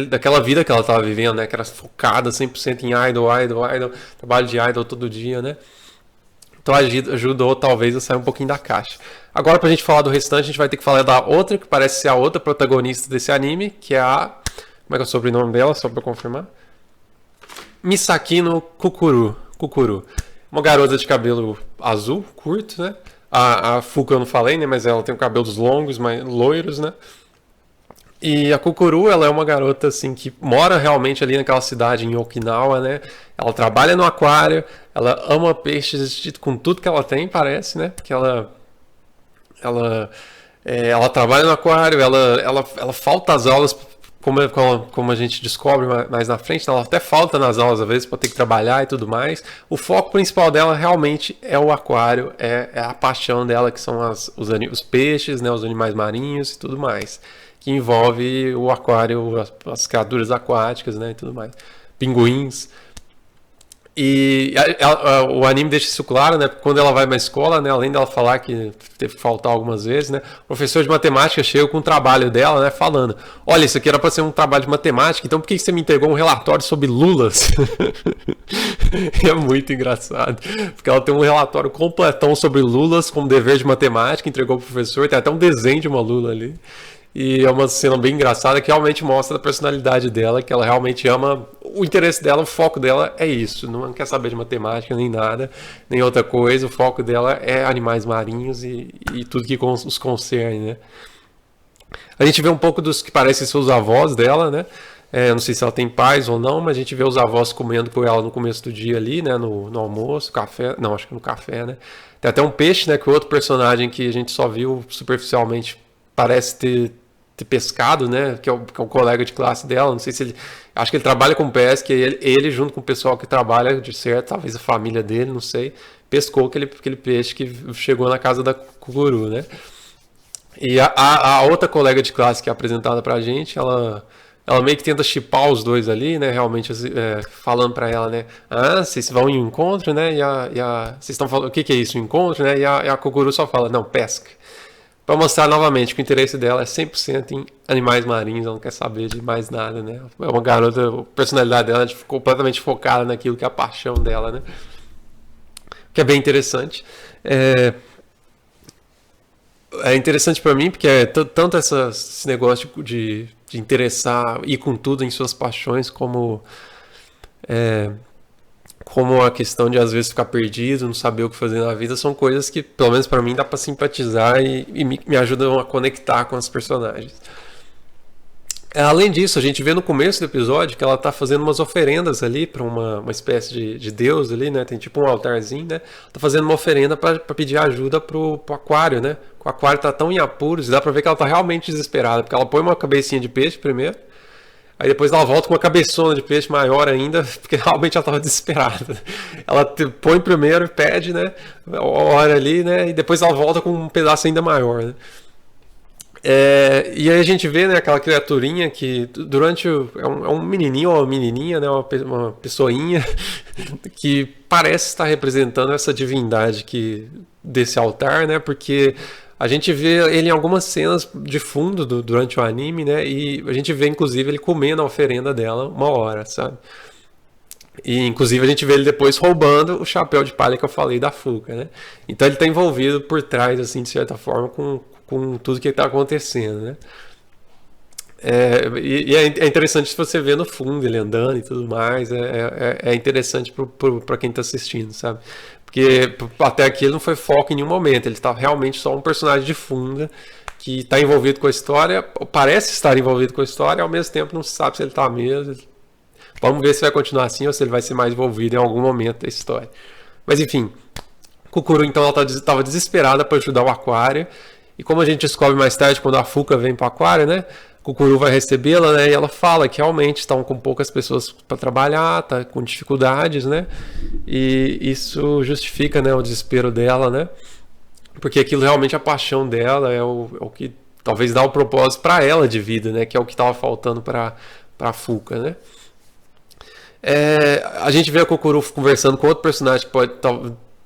daquela vida que ela estava vivendo, né? Que era focada 100% em idol, trabalho de idol todo dia, né? Então ajudou talvez a sair um pouquinho da caixa. Agora, pra gente falar do restante, a gente vai ter que falar da outra, que parece ser a outra protagonista desse anime, que é a... Como é que é o sobrenome dela, só pra confirmar? Misakino Kukuru. Uma garota de cabelo azul, curto, né? A Fuku eu não falei, né? Mas ela tem cabelos longos, mas loiros, né? E a Kukuru, ela é uma garota, assim, que mora realmente ali naquela cidade em Okinawa, né? Ela trabalha no aquário, ela ama peixes com tudo que ela tem, parece, né? Porque ela trabalha no aquário, ela falta às aulas, como a gente descobre mais na frente, ela até falta nas aulas às vezes para ter que trabalhar e tudo mais. O foco principal dela realmente é o aquário, é a paixão dela, que são os peixes, né, os animais marinhos e tudo mais, que envolve o aquário, as criaturas aquáticas, né, e tudo mais, pinguins. E o anime deixa isso claro, né? Quando ela vai na escola, né? Além dela falar que teve que faltar algumas vezes, né? O professor de matemática chega com o trabalho dela, né? Falando: olha, isso aqui era para ser um trabalho de matemática, então por que você me entregou um relatório sobre lulas? É muito engraçado, porque ela tem um relatório completão sobre lulas como dever de matemática, entregou pro professor, tem até um desenho de uma lula ali. E é uma cena bem engraçada que realmente mostra a personalidade dela, que ela realmente ama, o interesse dela, o foco dela é isso, não quer saber de matemática nem nada, nem outra coisa, o foco dela é animais marinhos e tudo que os concerne, né? A gente vê um pouco dos que parecem ser os avós dela, né? Não sei se ela tem pais ou não, mas a gente vê os avós comendo com ela no começo do dia ali, né? No almoço, café. Não, acho que no café, né? Tem até um peixe, né? Que o outro personagem que a gente só viu superficialmente parece ter pescado, né? Que é um colega de classe dela. Não sei se ele. Acho que ele trabalha com pesca e ele junto com o pessoal que trabalha, de certo, talvez a família dele, não sei, pescou aquele peixe que chegou na casa da Kukuru, né? E a outra colega de classe que é apresentada pra gente, ela meio que tenta chipar os dois ali, né? Realmente, falando pra ela, né? Ah, vocês vão em um encontro, né? vocês estão falando, o que é isso, um encontro, né? E a Kukuru só fala, não, pesca. Pra mostrar novamente que o interesse dela é 100% em animais marinhos, ela não quer saber de mais nada, né? É uma garota, a personalidade dela é completamente focada naquilo que é a paixão dela, né? O que é bem interessante. É interessante pra mim porque tanto esse negócio de interessar, ir com tudo em suas paixões, como a questão de às vezes ficar perdido, não saber o que fazer na vida, são coisas que, pelo menos pra mim, dá pra simpatizar e me ajudam a conectar com os personagens. Além disso, a gente vê no começo do episódio que ela tá fazendo umas oferendas ali para uma espécie de deus ali, né? Tem tipo um altarzinho, né? Tá fazendo uma oferenda para pedir ajuda pro aquário, né? O aquário tá tão em apuros, e dá pra ver que ela tá realmente desesperada, porque ela põe uma cabecinha de peixe primeiro, aí depois ela volta com uma cabeçona de peixe maior ainda, porque realmente ela tava desesperada. Ela põe primeiro e pede, né? Ora ali, né? E depois ela volta com um pedaço ainda maior, né? E aí a gente vê, né, aquela criaturinha que durante é um menininho ou uma menininha, né, uma pessoinha que parece estar representando essa divindade desse altar, né, porque a gente vê ele em algumas cenas de fundo durante o anime, né, e a gente vê inclusive ele comendo a oferenda dela uma hora, sabe? E inclusive a gente vê ele depois roubando o chapéu de palha que eu falei da Fuka, né? Então ele está envolvido por trás, assim, de certa forma, com tudo que está acontecendo, né? É interessante se você ver no fundo ele andando e tudo mais. É interessante para quem está assistindo, sabe? Porque até aqui ele não foi foco em nenhum momento. Ele está realmente só um personagem de fundo que está envolvido com a história, parece estar envolvido com a história, e ao mesmo tempo não se sabe se ele está mesmo. Vamos ver se vai continuar assim ou se ele vai ser mais envolvido em algum momento da história. Mas enfim, Kukuru então ela estava desesperada para ajudar o aquário. E como a gente descobre mais tarde, quando a Fuka vem para o aquário, né? Kukuru vai recebê-la, né? E ela fala que realmente estão com poucas pessoas para trabalhar, tá com dificuldades, né? E isso justifica, né, o desespero dela, né? Porque aquilo realmente é a paixão dela, é o que talvez dá o propósito para ela de vida, né? Que é o que estava faltando para a Fuka, né? A gente vê a Kukuru conversando com outro personagem que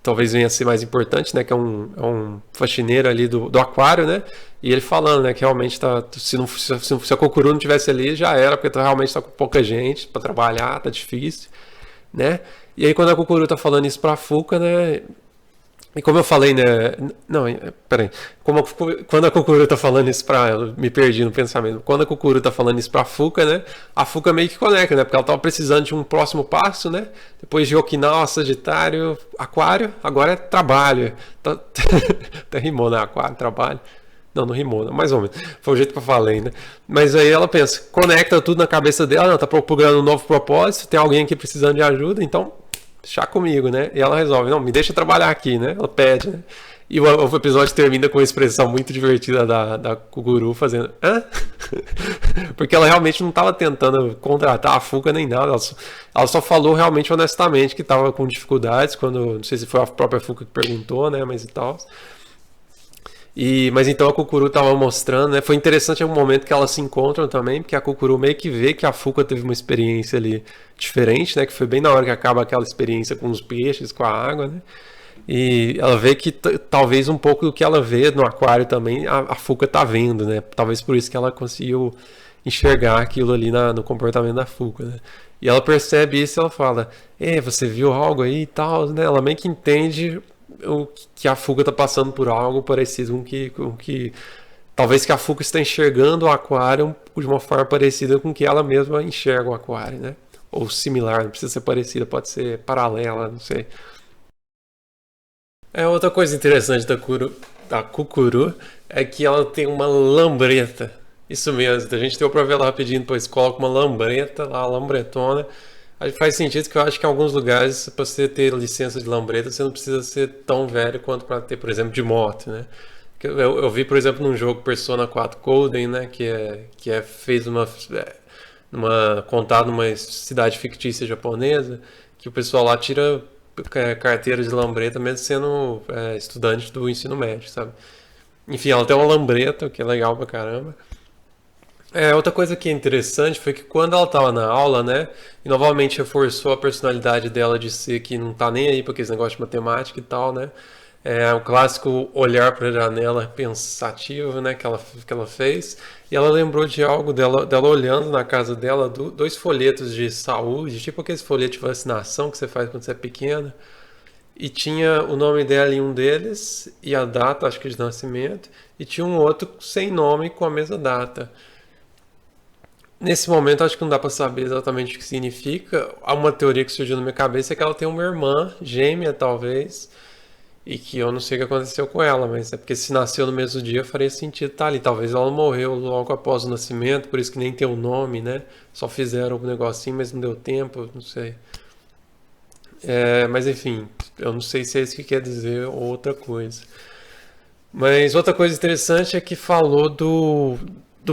talvez venha a ser mais importante, né? Que é um faxineiro ali do aquário, né? E ele falando, né? Que realmente se a Kukuru não tivesse ali, já era, porque realmente tá com pouca gente para trabalhar, tá difícil, né? E aí quando a Kukuru tá falando isso pra Fuka, né? E como eu falei, né? Não, peraí. Quando a Kukuru tá falando isso pra. Eu me perdi no pensamento. Quando a Kukuru tá falando isso pra Fuka, né? A Fuka meio que conecta, né? Porque ela tava precisando de um próximo passo, né? Depois de Okinawa, Sagitário, Aquário, agora é trabalho. Até rimou, né? Aquário, trabalho. Não rimou, né? Mais ou menos. Foi o jeito que eu falei, né? Mas aí ela pensa, conecta tudo na cabeça dela, não, tá procurando um novo propósito, tem alguém aqui precisando de ajuda, então chá comigo, né? E ela resolve, não, me deixa trabalhar aqui, né? Ela pede, né? E o episódio termina com uma expressão muito divertida da Kukuru fazendo, hã? Porque ela realmente não estava tentando contratar a Fuka nem nada, ela só falou realmente honestamente que estava com dificuldades, quando, não sei se foi a própria Fuka que perguntou, né? Mas e tal. Mas então a Kukuru estava mostrando, né? Foi interessante um momento que elas se encontram também, porque a Kukuru meio que vê que a Fuka teve uma experiência ali diferente, né? Que foi bem na hora que acaba aquela experiência com os peixes, com a água, né? E ela vê que talvez um pouco do que ela vê no aquário também, a Fuka tá vendo, né? Talvez por isso que ela conseguiu enxergar aquilo ali no comportamento da Fuka, né? E ela percebe isso e ela fala, você viu algo aí e tal, né? Ela meio que entende que a Fuka está passando por algo parecido com que talvez que a Fuka está enxergando o aquário de uma forma parecida com que ela mesma enxerga o aquário, né? Ou similar, não precisa ser parecida, pode ser paralela, não sei. Outra coisa interessante da Kukuru é que ela tem uma lambreta. Isso mesmo, a gente deu pra ver lá rapidinho, depois coloca uma lambreta lá, uma lambretona. Aí faz sentido que eu acho que em alguns lugares, pra você ter licença de lambreta, você não precisa ser tão velho quanto pra ter, por exemplo, de moto, né? Eu vi, por exemplo, num jogo Persona 4 Golden, né, fez contado numa cidade fictícia japonesa, que o pessoal lá tira carteira de lambreta mesmo sendo estudante do ensino médio, sabe? Enfim, ela tem uma lambreta, o que é legal pra caramba. Outra coisa que é interessante foi que quando ela estava na aula, né, e novamente reforçou a personalidade dela de ser que não tá nem aí para aqueles negócios de matemática e tal, né, o clássico olhar para a janela pensativo, né, que ela fez, e ela lembrou de algo dela olhando na casa dela, dois folhetos de saúde, tipo aqueles folhetos de vacinação que você faz quando você é pequena, e tinha o nome dela em um deles, e a data, acho que de nascimento, e tinha um outro sem nome com a mesma data. Nesse momento, acho que não dá pra saber exatamente o que significa. Há uma teoria que surgiu na minha cabeça é que ela tem uma irmã gêmea, talvez, e que eu não sei o que aconteceu com ela, mas é porque se nasceu no mesmo dia faria sentido estar ali. Talvez ela morreu logo após o nascimento, por isso que nem tem o nome, né? Só fizeram um negocinho, mas não deu tempo, não sei. Mas enfim, eu não sei se é isso que quer dizer ou outra coisa. Mas outra coisa interessante é que falou do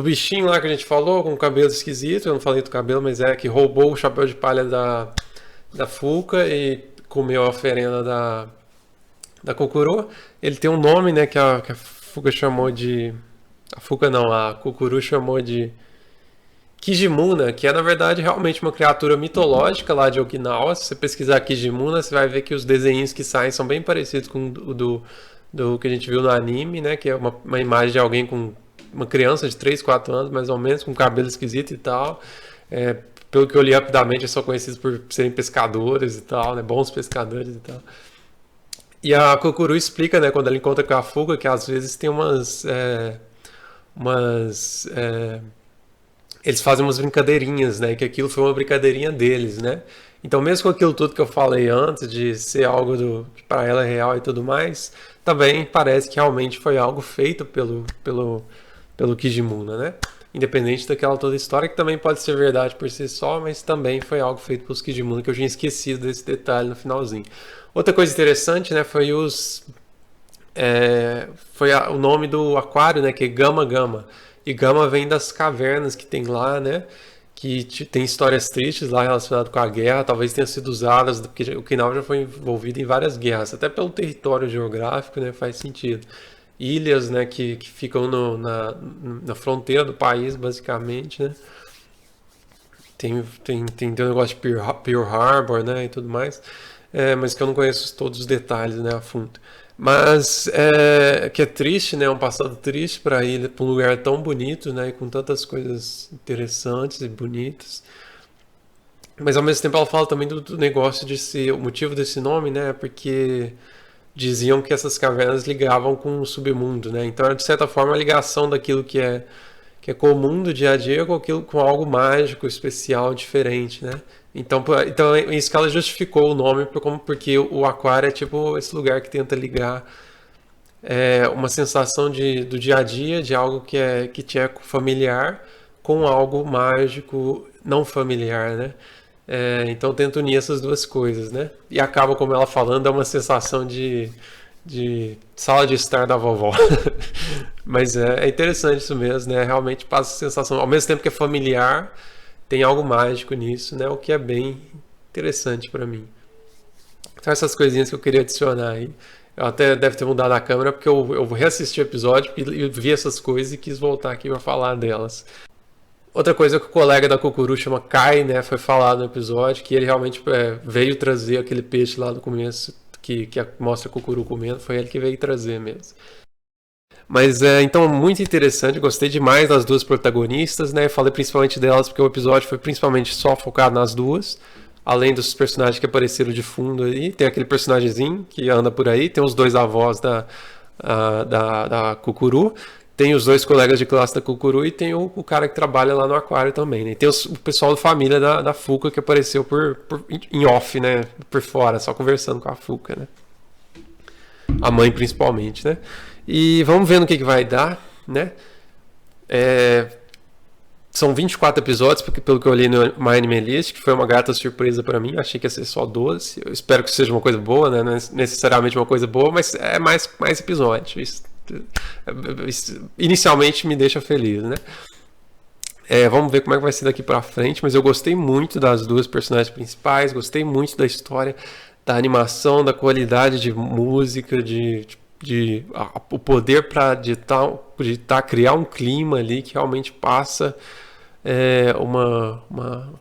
bichinho lá que a gente falou, com o cabelo esquisito. Eu não falei do cabelo, mas que roubou o chapéu de palha da Fuca e comeu a oferenda da Kokoro. Ele tem um nome, né, que a Fuca chamou de. A Fuca não, a Kokoro chamou de Kijimuna, que é na verdade realmente uma criatura mitológica lá de Okinawa. Se você pesquisar Kijimuna, você vai ver que os desenhos que saem são bem parecidos com o do que a gente viu no anime, né? Que é uma imagem de alguém com uma criança de 3, 4 anos, mais ou menos, com cabelo esquisito e tal. É, pelo que eu li rapidamente, são conhecidos por serem pescadores e tal, né? Bons pescadores e tal. E a Kokoro explica, né, quando ela encontra com a Fuga, que às vezes tem eles fazem umas brincadeirinhas, né? Que aquilo foi uma brincadeirinha deles, né? Então, mesmo com aquilo tudo que eu falei antes, de ser algo que para ela é real e tudo mais, também parece que realmente foi algo feito pelo Kijimuna, né? Independente daquela toda história, que também pode ser verdade por si só, mas também foi algo feito pelos Kijimuna, que eu tinha esquecido desse detalhe no finalzinho. Outra coisa interessante, né, foi o nome do aquário, né, que é Gama Gama. E Gama vem das cavernas que tem lá, né? Que tem histórias tristes lá relacionadas com a guerra, talvez tenham sido usadas, porque o Okinawa já foi envolvido em várias guerras, até pelo território geográfico, né? Faz sentido. Ilhas, né? Que ficam na fronteira do país, basicamente, né? Tem um negócio de Pearl Harbor, né? E tudo mais. Mas que eu não conheço todos os detalhes, né? A fundo. Mas que é triste, né? Um passado triste para ir para um lugar tão bonito, né? E com tantas coisas interessantes e bonitas. Mas ao mesmo tempo ela fala também do negócio de ser o motivo desse nome, né? Porque diziam que essas cavernas ligavam com o submundo, né? Então era de certa forma a ligação daquilo que é comum do dia a dia com algo mágico, especial, diferente, né? Então é isso que ela justificou o nome porque o aquário é tipo esse lugar que tenta ligar uma sensação do dia a dia, de algo que te é familiar, com algo mágico não familiar, né? Então tenta unir essas duas coisas, né? E acaba, como ela falando, é uma sensação de sala de estar da vovó. Mas é interessante isso mesmo, né? Realmente passa a sensação, ao mesmo tempo que é familiar, tem algo mágico nisso, né? O que é bem interessante para mim. Então essas coisinhas que eu queria adicionar aí. Eu até deve ter mudado a câmera porque eu reassisti o episódio e vi essas coisas e quis voltar aqui para falar delas. Outra coisa que o colega da Kokoro chama Kai, né? Foi falado no episódio que ele realmente veio trazer aquele peixe lá no começo que mostra a Kokoro comendo. Foi ele que veio trazer mesmo. Mas então muito interessante, gostei demais das duas protagonistas, né? Falei principalmente delas porque o episódio foi principalmente só focado nas duas, além dos personagens que apareceram de fundo aí. Tem aquele personagemzinho que anda por aí, tem os dois avós da Kokoro, tem os dois colegas de classe da Kokoro e tem o cara que trabalha lá no aquário também, né? E tem o pessoal da família da Fuka que apareceu em off, né? Por fora, só conversando com a Fuka, né? A mãe principalmente, né? E vamos ver no que vai dar, né? são 24 episódios, porque pelo que eu olhei no My Anime List, que foi uma grata surpresa pra mim, achei que ia ser só 12. Eu espero que seja uma coisa boa, né? Não é necessariamente uma coisa boa, mas é mais episódios. Isso inicialmente me deixa feliz, né? Vamos ver como é que vai ser daqui pra frente, mas eu gostei muito das duas personagens principais, gostei muito da história, da animação, da qualidade de música, o poder para criar um clima ali que realmente passa uma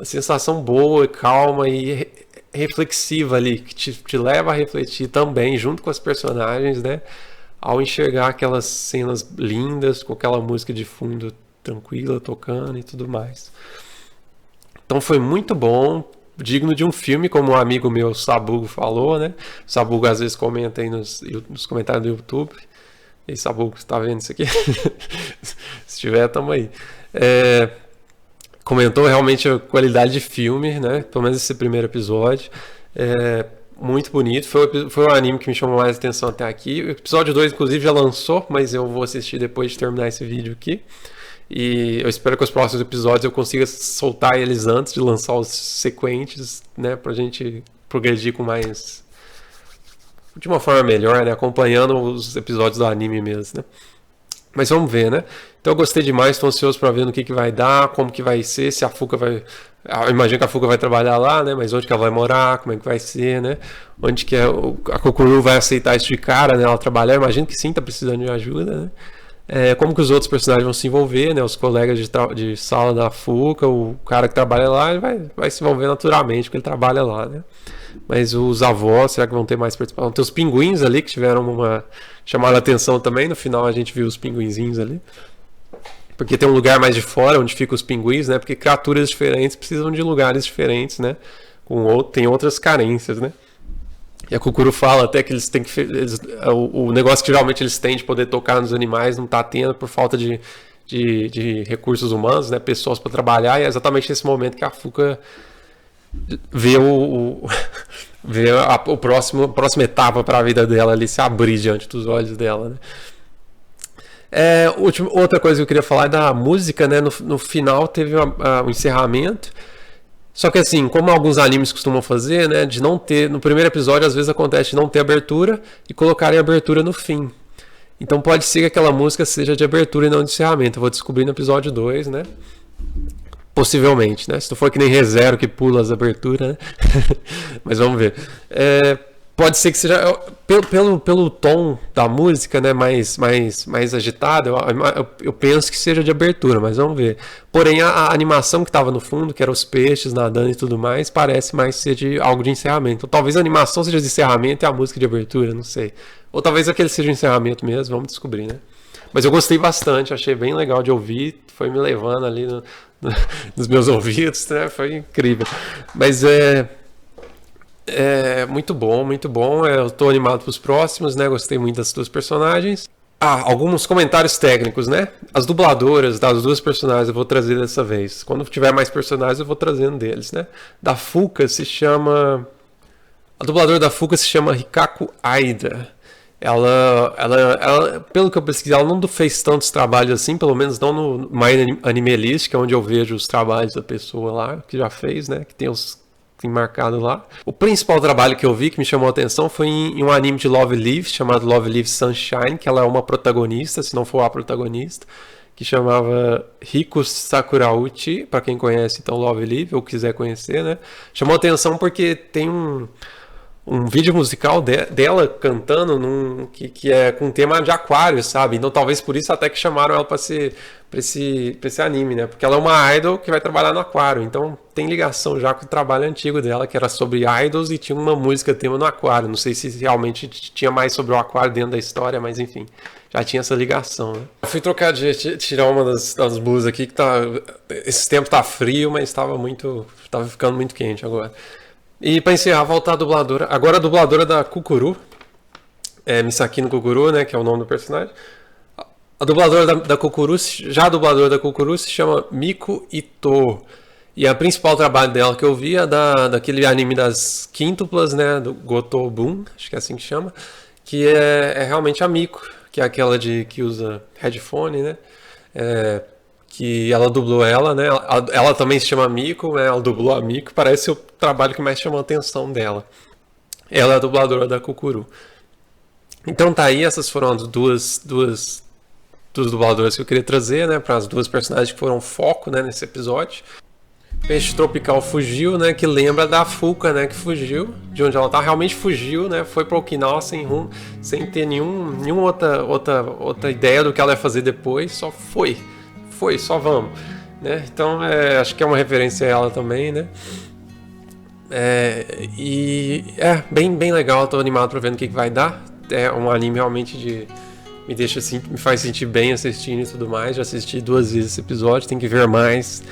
sensação boa, calma e reflexiva ali, que te leva a refletir também junto com as personagens, né? Ao enxergar aquelas cenas lindas com aquela música de fundo tranquila tocando e tudo mais. Então foi muito bom, digno de um filme, como um amigo meu, Sabugo, falou, né? Sabugo às vezes comenta aí nos comentários do YouTube. E aí, Sabugo, você tá vendo isso aqui? Se tiver, tamo aí. Comentou realmente a qualidade de filme, né? Pelo menos esse primeiro episódio. Muito bonito. Foi um anime que me chamou mais atenção até aqui. O episódio 2, inclusive, já lançou, mas eu vou assistir depois de terminar esse vídeo aqui. E eu espero que os próximos episódios eu consiga soltar eles antes de lançar os sequentes, né, pra gente progredir de uma forma melhor, né, acompanhando os episódios do anime mesmo, né. Mas vamos ver, né. Então eu gostei demais, estou ansioso para ver no que vai dar, como que vai ser, se a Fuka vai... Eu imagino que a Fuka vai trabalhar lá, né, mas onde que ela vai morar, como é que vai ser, né, onde que a Kokoro vai aceitar isso de cara, né, ela trabalhar, eu imagino que sim, tá precisando de ajuda, né. Como que os outros personagens vão se envolver, né? Os colegas de sala da Fuka, o cara que trabalha lá, ele vai se envolver naturalmente, porque ele trabalha lá, né? Mas os avós, será que vão ter mais participação? Tem os pinguins ali que chamaram a atenção também. No final a gente viu os pinguinzinhos ali. Porque tem um lugar mais de fora onde ficam os pinguins, né? Porque criaturas diferentes precisam de lugares diferentes, né? Tem outras carências, né? E a Kokoro fala até que eles têm que... o negócio que geralmente eles têm de poder tocar nos animais não está tendo por falta de recursos humanos, né? Pessoas para trabalhar, e é exatamente nesse momento que a Fuka vê a próxima etapa para a vida dela ali se abrir diante dos olhos dela, né? Outra coisa que eu queria falar é da música, né? No final teve um encerramento. Só que assim, como alguns animes costumam fazer, né, de não ter, no primeiro episódio às vezes acontece de não ter abertura e colocarem abertura no fim. Então pode ser que aquela música seja de abertura e não de encerramento. Eu vou descobrir no episódio 2, né? Possivelmente, né? Se tu for que nem ReZero que pula as aberturas, né? Mas vamos ver. Pode ser que seja pelo tom da música, né, mais agitado, eu penso que seja de abertura, mas vamos ver. Porém, a animação que estava no fundo, que eram os peixes nadando e tudo mais, parece mais ser de algo de encerramento. Então, talvez a animação seja de encerramento e a música de abertura, não sei. Ou talvez aquele seja de encerramento mesmo, vamos descobrir, né? Mas eu gostei bastante, achei bem legal de ouvir, foi me levando ali nos meus ouvidos, né? Foi incrível. Mas muito bom, muito bom. Eu tô animado pros próximos, né? Gostei muito das duas personagens. Alguns comentários técnicos, né? As dubladoras das duas personagens eu vou trazer dessa vez. Quando tiver mais personagens eu vou trazendo deles, né? Da Fuka se chama... A dubladora da Fuka se chama Hikaku Aida. Ela, pelo que eu pesquisei, ela não fez tantos trabalhos assim, pelo menos não no My Anime List, que é onde eu vejo os trabalhos da pessoa lá, que já fez, né? Que tem marcado lá. O principal trabalho que eu vi que me chamou a atenção foi em um anime de Love Live chamado Love Live Sunshine, que ela é uma protagonista, se não for a protagonista, que chamava Riku Sakurauchi, para quem conhece então Love Live ou quiser conhecer, né? Chamou a atenção porque tem um vídeo musical dela cantando que é com tema de aquário, sabe? Então talvez por isso até que chamaram ela para esse anime, né? Porque ela é uma idol que vai trabalhar no aquário, então tem ligação já com o trabalho antigo dela, que era sobre idols e tinha uma música tema no aquário. Não sei se realmente tinha mais sobre o aquário dentro da história, mas enfim, já tinha essa ligação, né? Eu fui trocar tirar uma das blusas aqui, que esse tempo tá frio, mas tava ficando muito quente agora. E para encerrar, voltar a dubladora. Agora a dubladora da Kokoro, Misakino Kokoro, né, que é o nome do personagem. A dubladora da Kokoro, já a dubladora da Kokoro se chama Miko Ito. E a principal trabalho dela que eu vi é daquele anime das quíntuplas, né, do Gotobun, acho que é assim que chama, que é realmente a Miko, que é aquela que usa headphone, né, que ela dublou ela, né? Ela também se chama Miko, né? Ela dublou a Miko, parece o trabalho que mais chamou a atenção dela. Ela é a dubladora da Kukuru. Então tá aí, essas foram as duas dubladoras que eu queria trazer, né? Para as duas personagens que foram foco, né, nesse episódio. Peixe tropical fugiu, né? Que lembra da Fuka, né? Que fugiu de onde ela tá, realmente fugiu, né? Foi para Okinawa sem rumo, sem ter nenhuma outra ideia do que ela ia fazer depois. Só foi, só vamos, né? Então acho que é uma referência a ela também, né? Bem legal. Tô animado para ver no que vai dar. É um anime realmente me faz sentir bem assistindo e tudo mais. Já assisti 2 vezes esse episódio, tem que ver mais.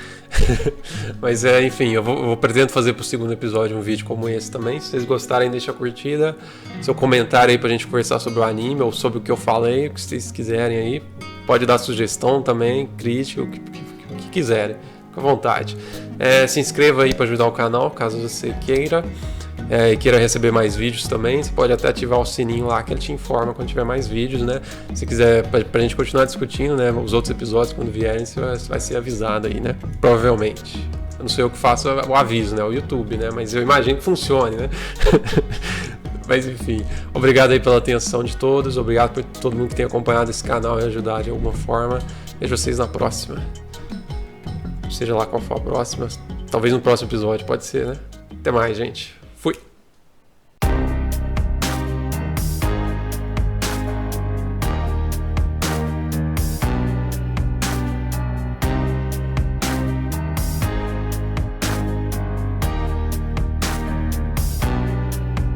Mas enfim, eu pretendo fazer pro segundo episódio um vídeo como esse também. Se vocês gostarem, deixa a curtida, seu comentário aí pra gente conversar sobre o anime ou sobre o que eu falei, o que vocês quiserem aí. Pode dar sugestão também, crítica, o que quiserem, fica à vontade. Se inscreva aí para ajudar o canal, caso você queira. E queira receber mais vídeos também, você pode até ativar o sininho lá que ele te informa quando tiver mais vídeos, né? Se quiser, pra gente continuar discutindo, né, os outros episódios quando vierem, você vai ser avisado aí, né? Provavelmente. Eu não sou eu que faço o aviso, né? O YouTube, né? Mas eu imagino que funcione, né? Mas enfim, obrigado aí pela atenção de todos, obrigado por todo mundo que tem acompanhado esse canal e ajudado de alguma forma. Vejo vocês na próxima. Seja lá qual for a próxima. Talvez no próximo episódio, pode ser, né? Até mais, gente.